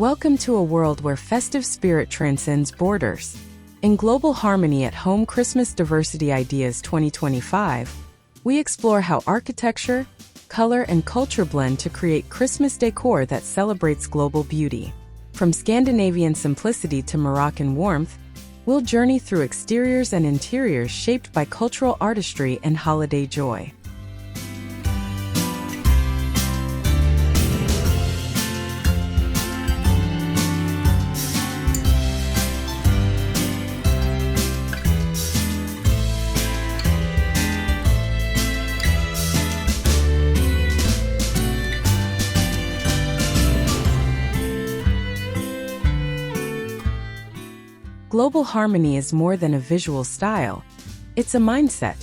Welcome to a world where festive spirit transcends borders. In Global Harmony at Home Christmas Diversity Ideas 2025, we explore how architecture, color, and culture blend to create Christmas decor that celebrates global beauty. From Scandinavian simplicity to Moroccan warmth, we'll journey through exteriors and interiors shaped by cultural artistry and holiday joy. Global harmony is more than a visual style. It's a mindset.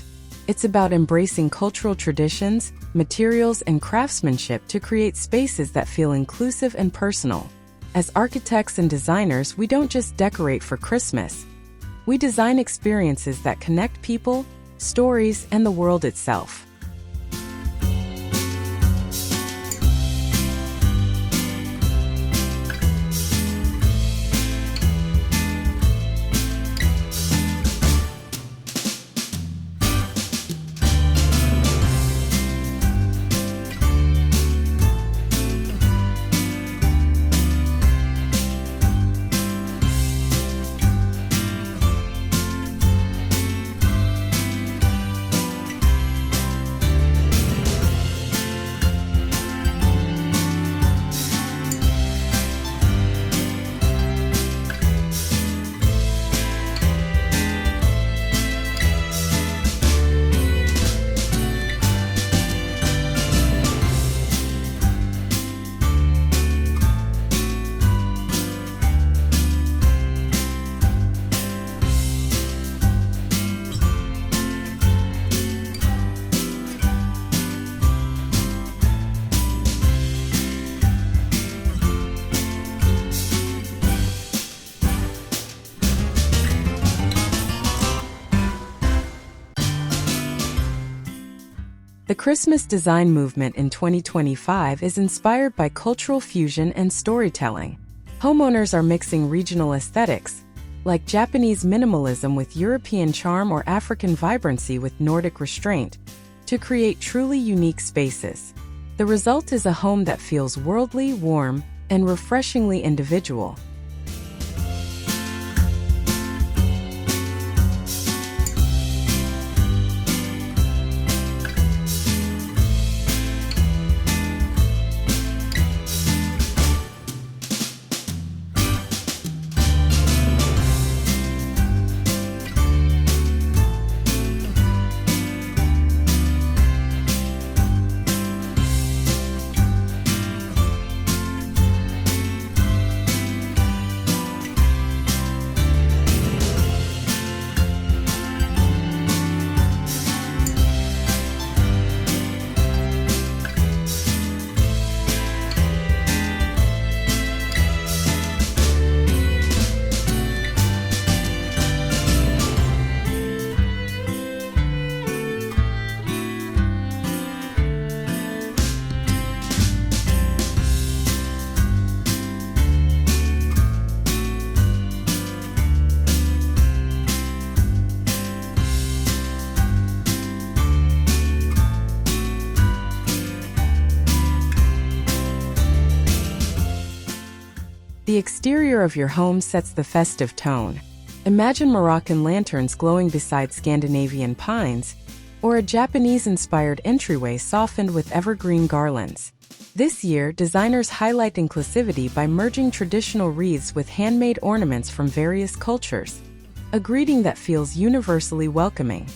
It's about embracing cultural traditions, materials, and craftsmanship to create spaces that feel inclusive and personal. As architects and designers, we don't just decorate for Christmas. We design experiences that connect people, stories, and the world itself. The Christmas design movement in 2025 is inspired by cultural fusion and storytelling. Homeowners are mixing regional aesthetics, like Japanese minimalism with European charm or African vibrancy with Nordic restraint, to create truly unique spaces. The result is a home that feels worldly, warm, and refreshingly individual. The exterior of your home sets the festive tone. Imagine Moroccan lanterns glowing beside Scandinavian pines, or a Japanese-inspired entryway softened with evergreen garlands. This year, designers highlight inclusivity by merging traditional wreaths with handmade ornaments from various cultures, a greeting that feels universally welcoming.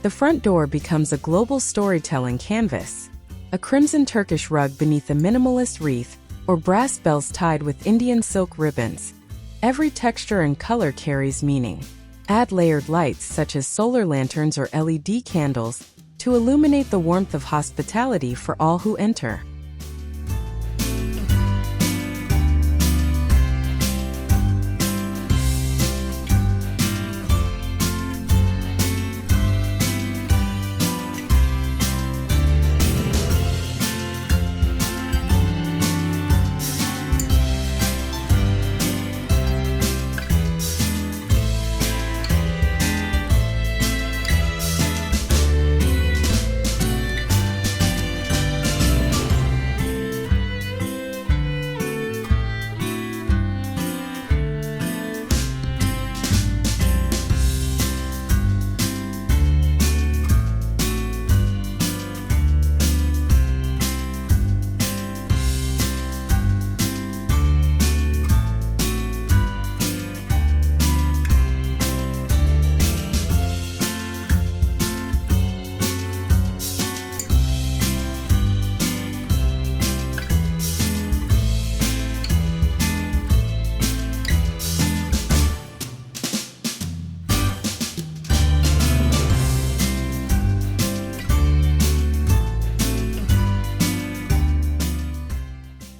The front door becomes a global storytelling canvas. A crimson Turkish rug beneath a minimalist wreath, or brass bells tied with Indian silk ribbons. Every texture and color carries meaning. Add layered lights such as solar lanterns or LED candles to illuminate the warmth of hospitality for all who enter.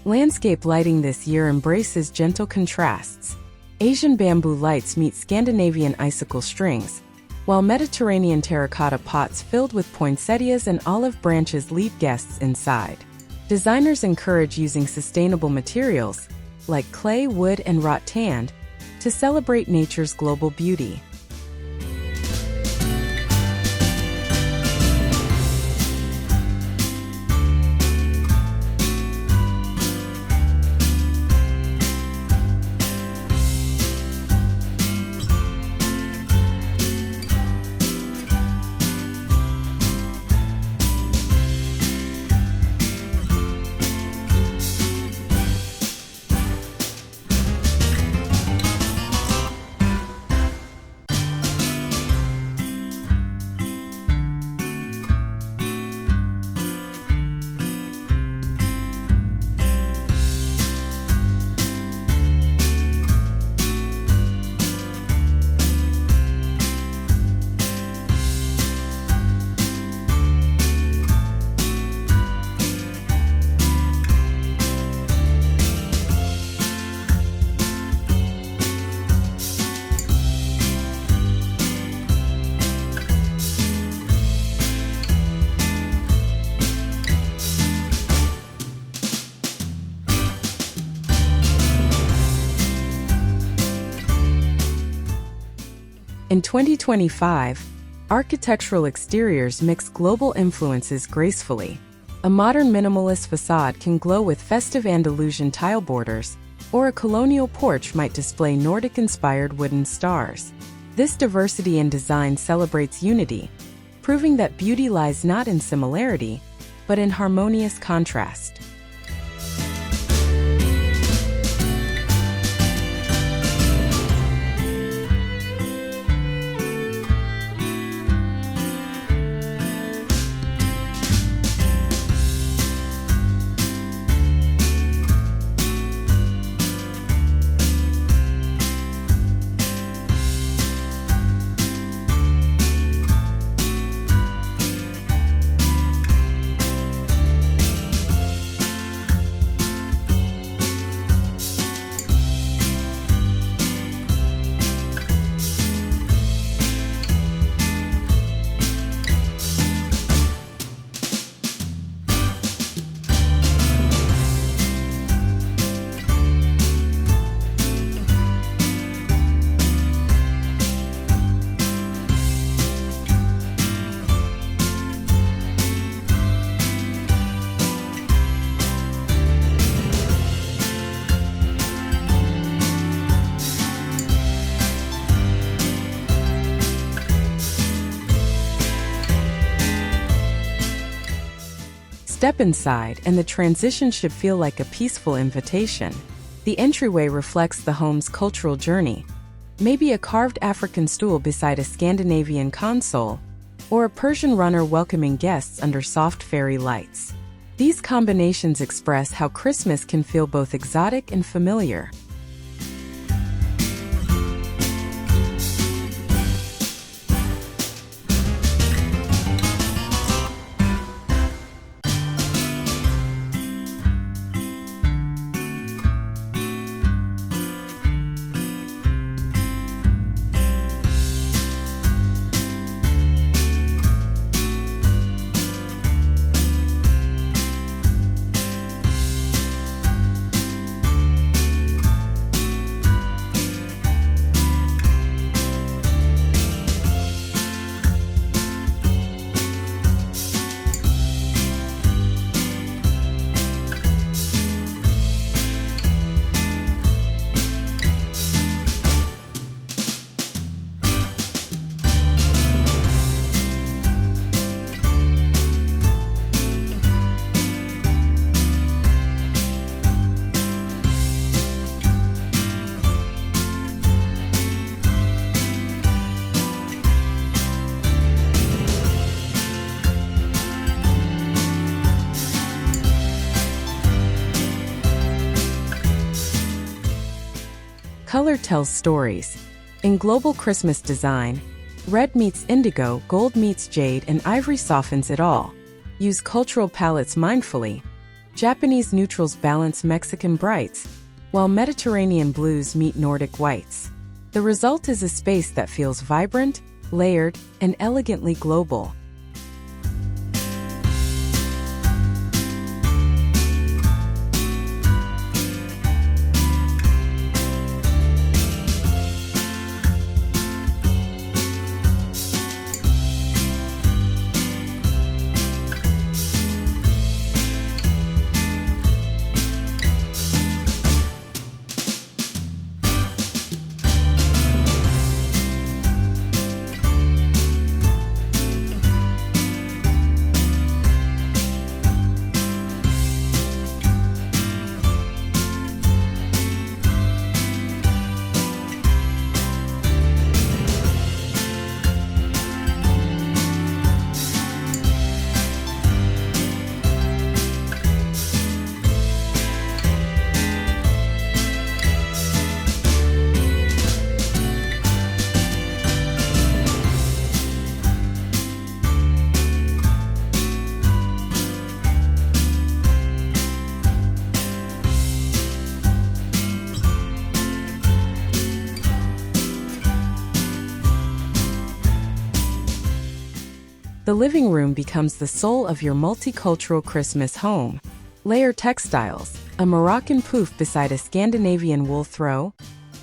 Landscape lighting this year embraces gentle contrasts. Asian bamboo lights meet Scandinavian icicle strings, while Mediterranean terracotta pots filled with poinsettias and olive branches lead guests inside. Designers encourage using sustainable materials, like clay, wood, and rattan, to celebrate nature's global beauty. In 2025, architectural exteriors mix global influences gracefully. A modern minimalist facade can glow with festive Andalusian tile borders, or a colonial porch might display Nordic-inspired wooden stars. This diversity in design celebrates unity, proving that beauty lies not in similarity, but in harmonious contrast. Step inside, and the transition should feel like a peaceful invitation. The entryway reflects the home's cultural journey. Maybe a carved African stool beside a Scandinavian console, or a Persian runner welcoming guests under soft fairy lights. These combinations express how Christmas can feel both exotic and familiar. Color tells stories. In global Christmas design, red meets indigo, gold meets jade, and ivory softens it all. Use cultural palettes mindfully. Japanese neutrals balance Mexican brights, while Mediterranean blues meet Nordic whites. The result is a space that feels vibrant, layered, and elegantly global. The living room becomes the soul of your multicultural Christmas home. Layer textiles, a Moroccan pouf beside a Scandinavian wool throw,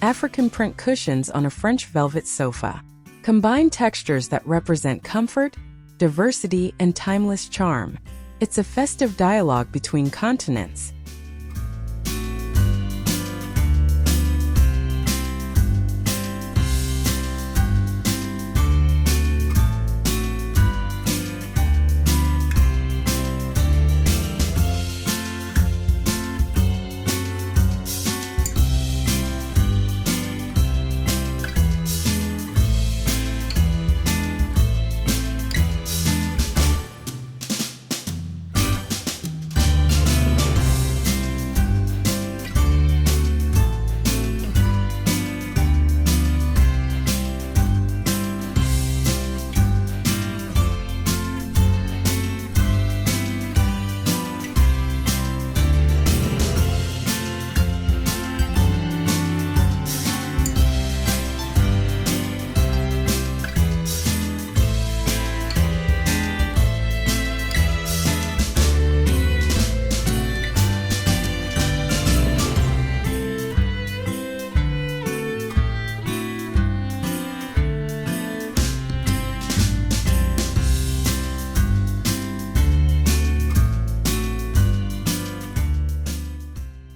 African print cushions on a French velvet sofa. Combine textures that represent comfort, diversity, and timeless charm. It's a festive dialogue between continents.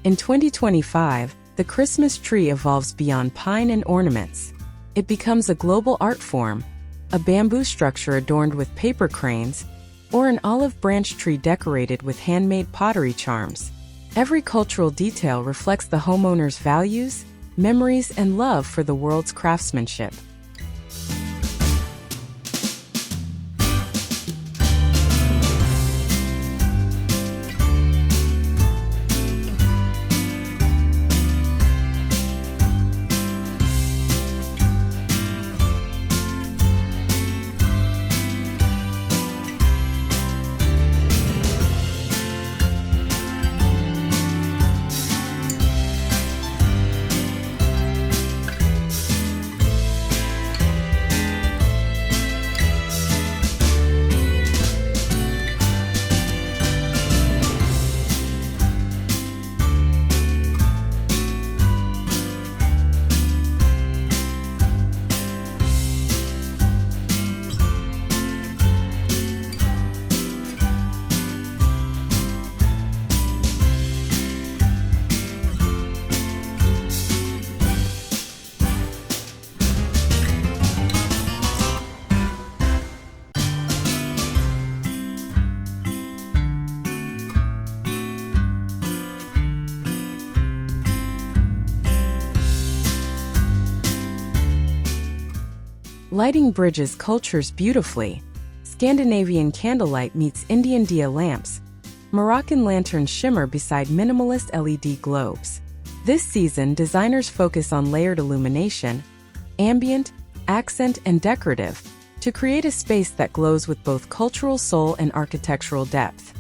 In 2025, the Christmas tree evolves beyond pine and ornaments. It becomes a global art form, a bamboo structure adorned with paper cranes, or an olive branch tree decorated with handmade pottery charms. Every cultural detail reflects the homeowner's values, memories, and love for the world's craftsmanship. Lighting bridges cultures beautifully. Scandinavian candlelight meets Indian dia lamps. Moroccan lanterns shimmer beside minimalist LED globes. This season, designers focus on layered illumination, ambient, accent, and decorative, to create a space that glows with both cultural soul and architectural depth.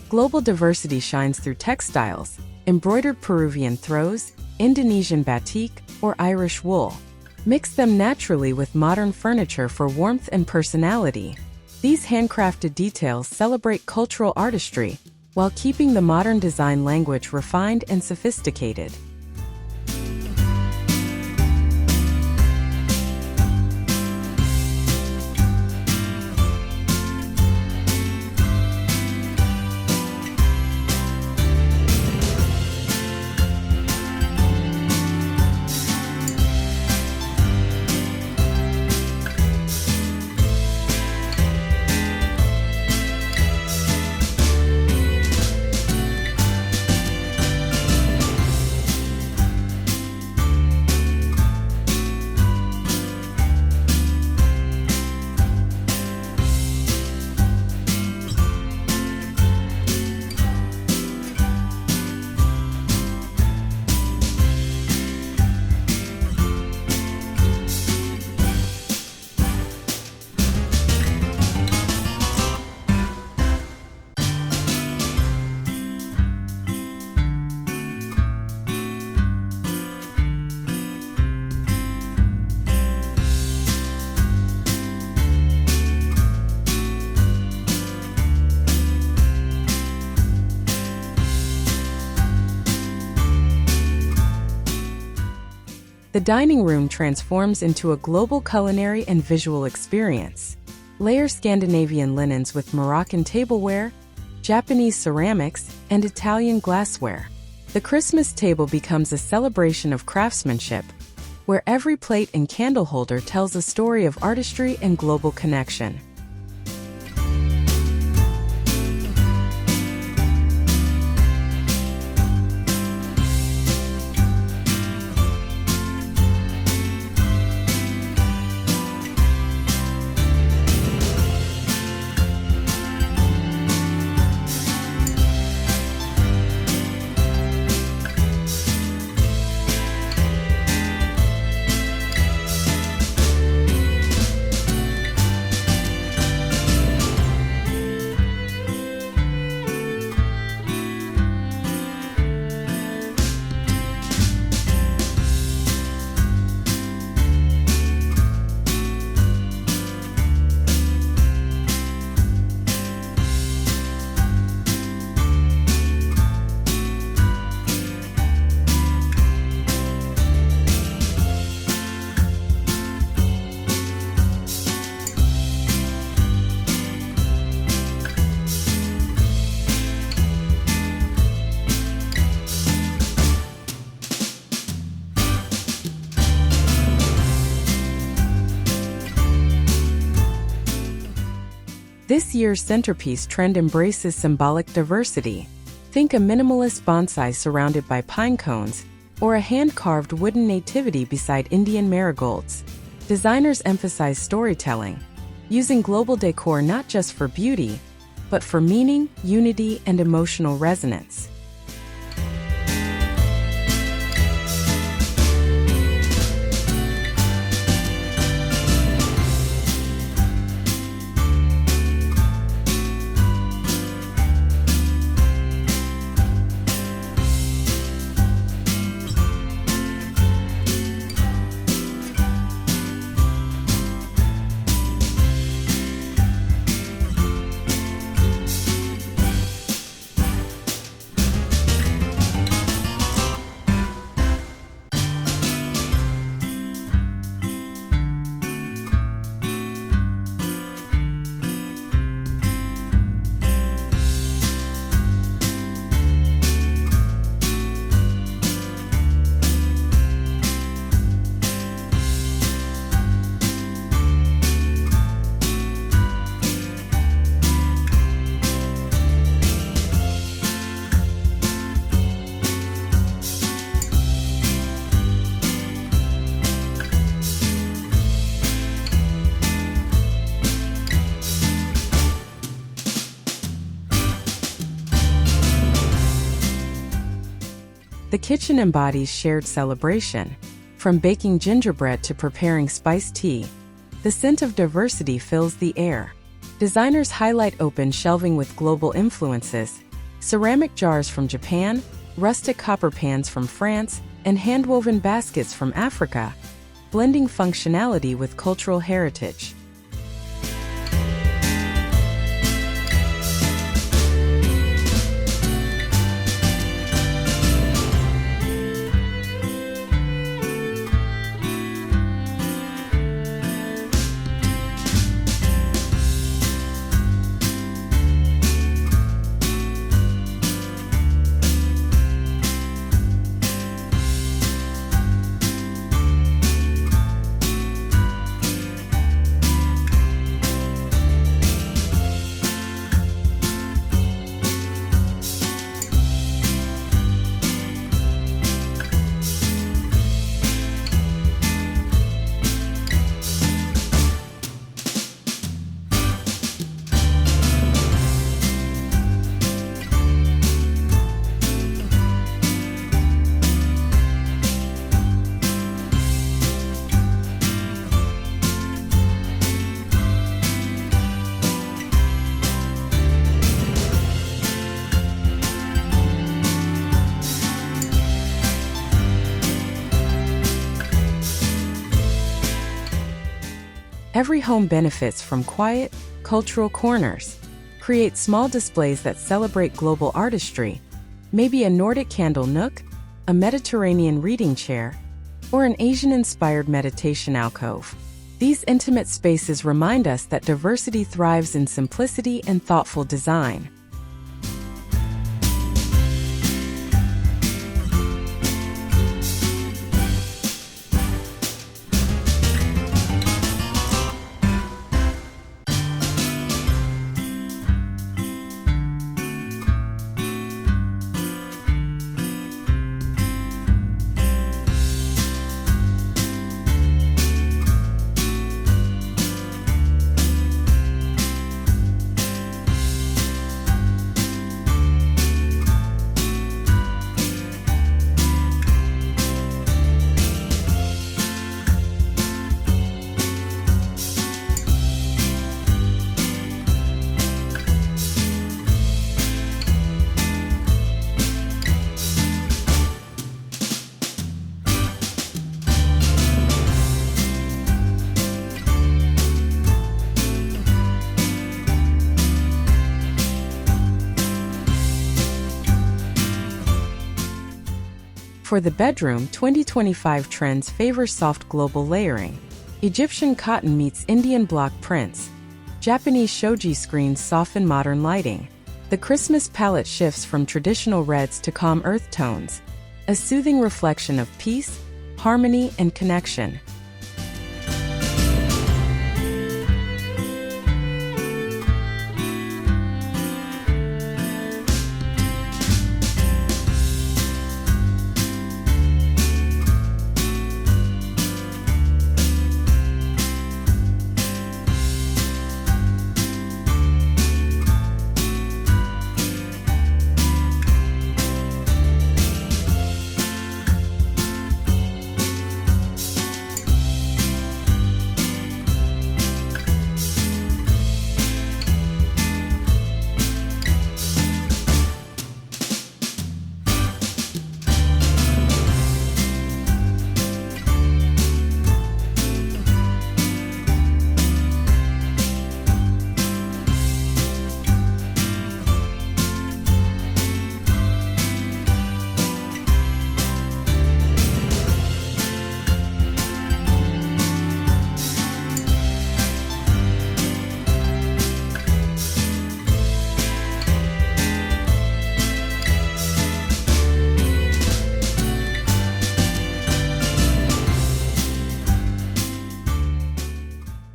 Global diversity shines through textiles, embroidered Peruvian throws, Indonesian batik, or Irish wool. Mix them naturally with modern furniture for warmth and personality. These handcrafted details celebrate cultural artistry, while keeping the modern design language refined and sophisticated. The dining room transforms into a global culinary and visual experience. Layer Scandinavian linens with Moroccan tableware, Japanese ceramics, and Italian glassware. The Christmas table becomes a celebration of craftsmanship, where every plate and candle holder tells a story of artistry and global connection. This year's Centerpiece trend embraces symbolic diversity. Think a minimalist bonsai surrounded by pine cones, or a hand-carved wooden nativity beside Indian marigolds. Designers emphasize storytelling, using global decor not just for beauty, but for meaning, unity, and emotional resonance. kitchen embodies shared celebration. From baking gingerbread to preparing spiced tea, the scent of diversity fills the air. Designers highlight open shelving with global influences, ceramic jars from Japan, rustic copper pans from France, and hand-woven baskets from Africa, blending functionality with cultural heritage. Every home benefits from quiet, cultural corners. Create small displays that celebrate global artistry, maybe a Nordic candle nook, a Mediterranean reading chair, or an Asian-inspired meditation alcove. These intimate spaces remind us that diversity thrives in simplicity and thoughtful design. For the bedroom, 2025 trends favor soft global layering. Egyptian cotton meets Indian block prints. Japanese shoji screens soften modern lighting. The Christmas palette shifts from traditional reds to calm earth tones, a soothing reflection of peace, harmony, and connection.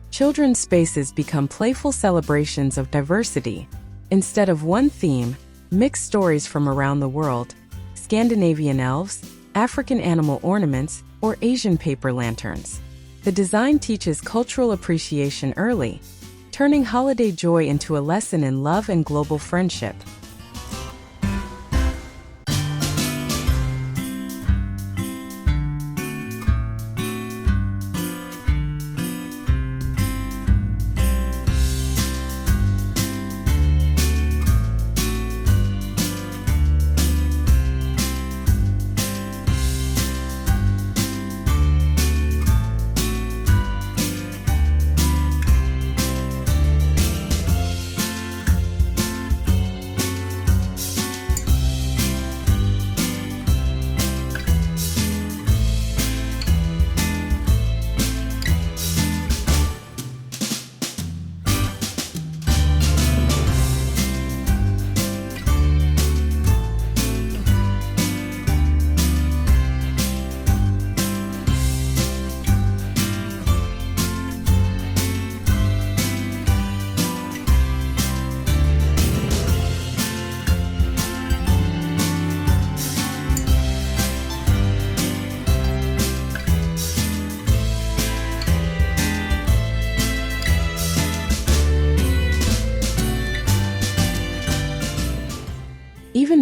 Children's spaces become playful celebrations of diversity. Instead of one theme, mix stories from around the world: Scandinavian elves, African animal ornaments, or Asian paper lanterns. The design teaches cultural appreciation early, turning holiday joy into a lesson in love and global friendship.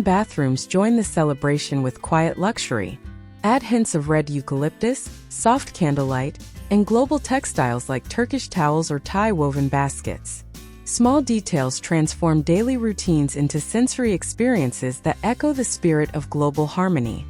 bathrooms join the celebration with quiet luxury. Add hints of red eucalyptus, soft candlelight, and global textiles like Turkish towels or Thai-woven baskets. Small details transform daily routines into sensory experiences that echo the spirit of global harmony.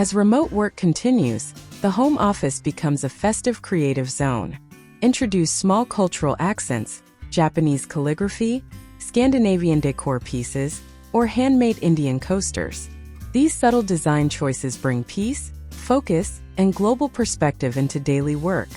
As remote work continues, the home office becomes a festive creative zone. Introduce small cultural accents, Japanese calligraphy, Scandinavian decor pieces, or handmade Indian coasters. These subtle design choices bring peace, focus, and global perspective into daily work.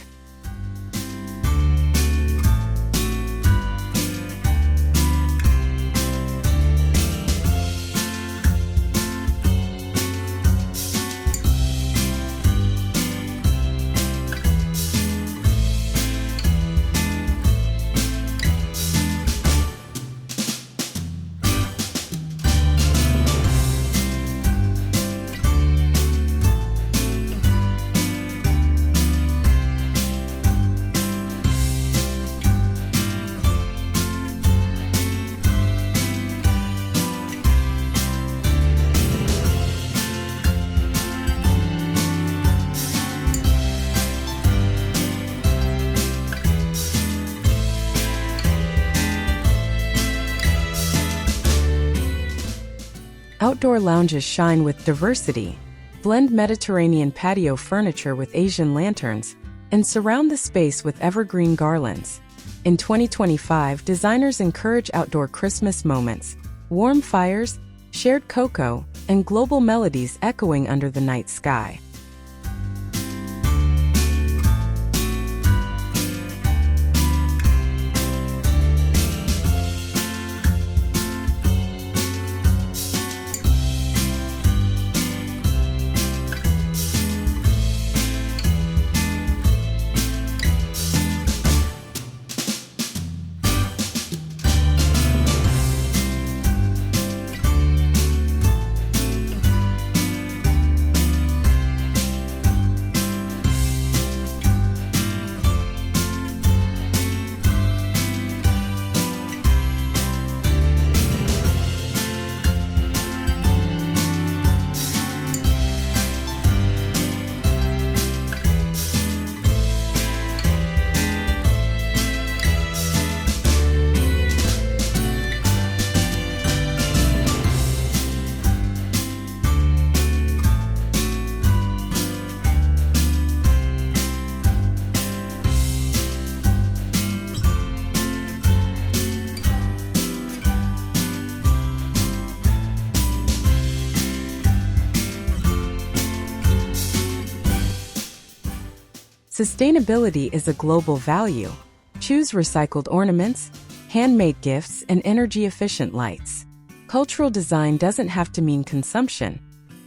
Outdoor lounges shine with diversity. Blend Mediterranean patio furniture with Asian lanterns, and surround the space with evergreen garlands. In 2025, designers encourage outdoor Christmas moments, warm fires, shared cocoa, and global melodies echoing under the night sky. Sustainability is a global value. Choose recycled ornaments, handmade gifts, and energy-efficient lights. Cultural design doesn't have to mean consumption.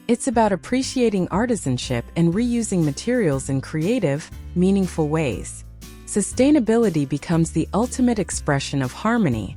It's about appreciating artisanship and reusing materials in creative, meaningful ways. Sustainability becomes the ultimate expression of harmony.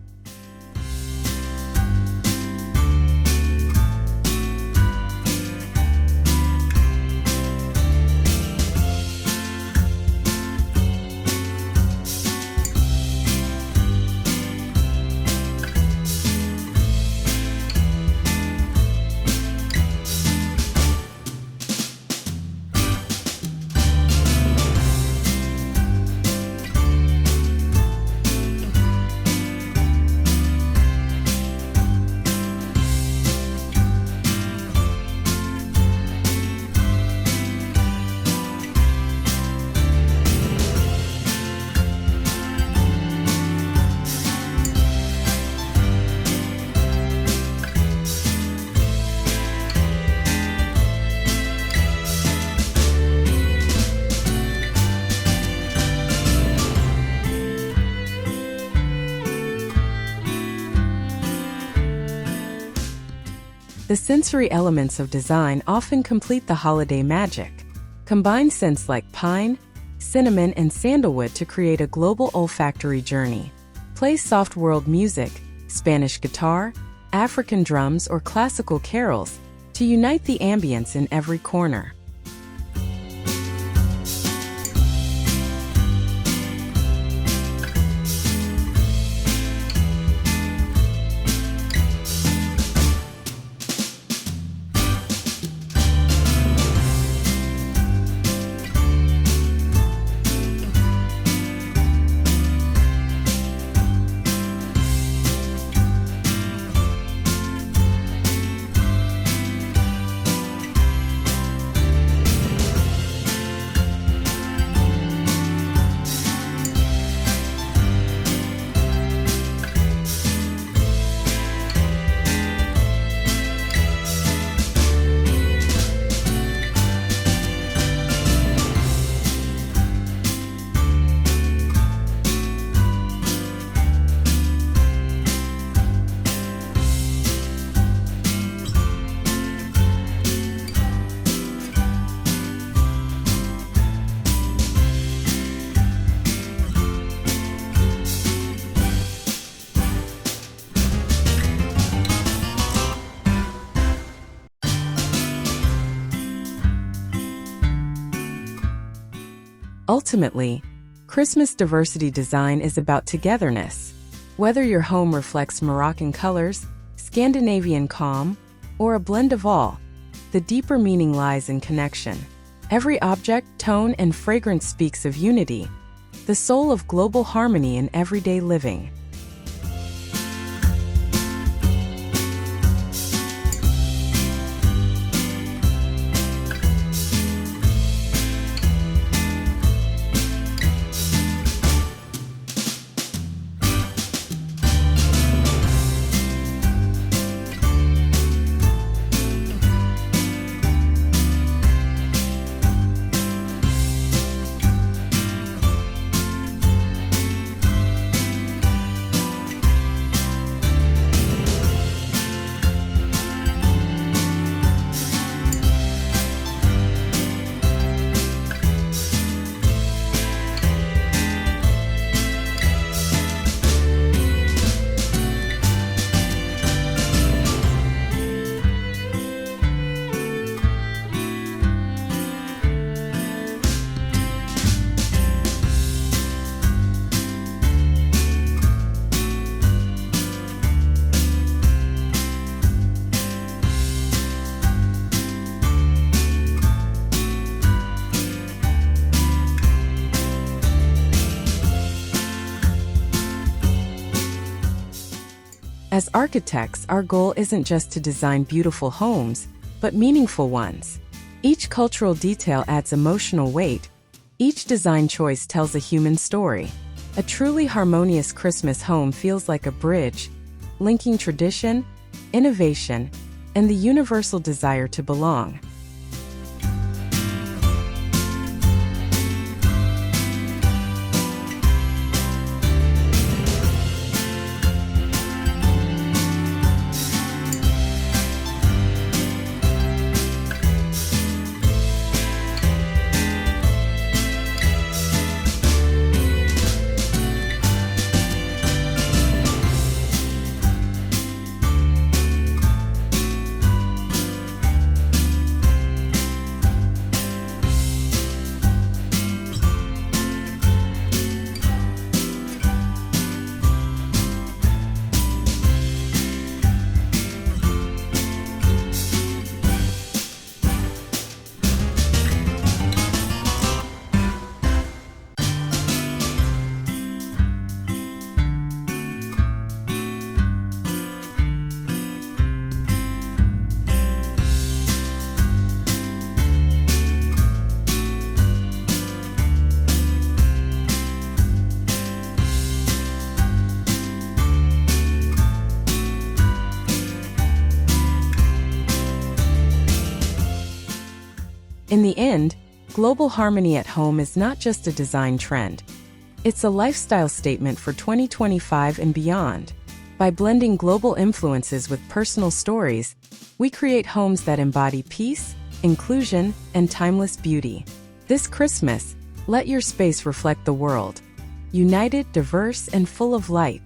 The sensory elements of design often complete the holiday magic. Combine scents like pine, cinnamon, and sandalwood to create a global olfactory journey. Play soft world music, Spanish guitar, African drums, or classical carols to unite the ambience in every corner. Ultimately, Christmas diversity design is about togetherness. Whether your home reflects Moroccan colors, Scandinavian calm, or a blend of all, the deeper meaning lies in connection. Every object, tone, and fragrance speaks of unity, the soul of global harmony in everyday living. As architects, our goal isn't just to design beautiful homes, but meaningful ones. Each cultural detail adds emotional weight. Each design choice tells a human story. A truly harmonious Christmas home feels like a bridge, linking tradition, innovation, and the universal desire to belong. In the end, global harmony at home is not just a design trend. It's a lifestyle statement for 2025 and beyond. By blending global influences with personal stories, we create homes that embody peace, inclusion, and timeless beauty. This Christmas, let your space reflect the world. United, diverse, and full of light.